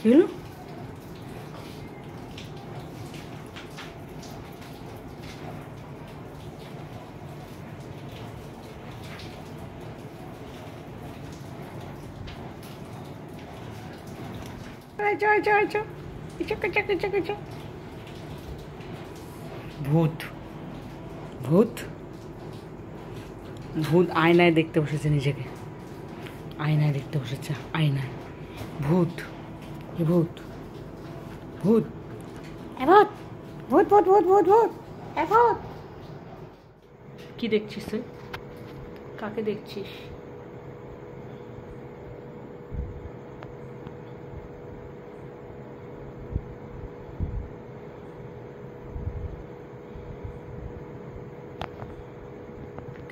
কি হলো? ভূত ভূত ভূত আয়নায় দেখতে বসেছে নিজেকে, আয়নায় দেখতে বসেছে, আয়নায়। ভূত ভূত ভূত ভূত ভূত ভূত ভূত ভূত ভূত ভূত। কি দেখছিস তুই? কাকে দেখছিস?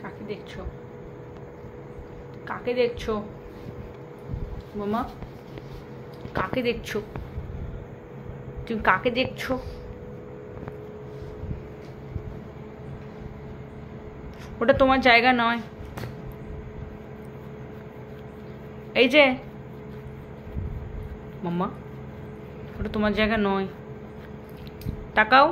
কাকে দেখছো? কাকে দেখছো মামা? কাকে দেখছো? তুমি কাকে দেখছো? ওটা তোমার জায়গা নয়। এই যে মাম্মা, ওটা তোমার জায়গা নয়, তাকাও।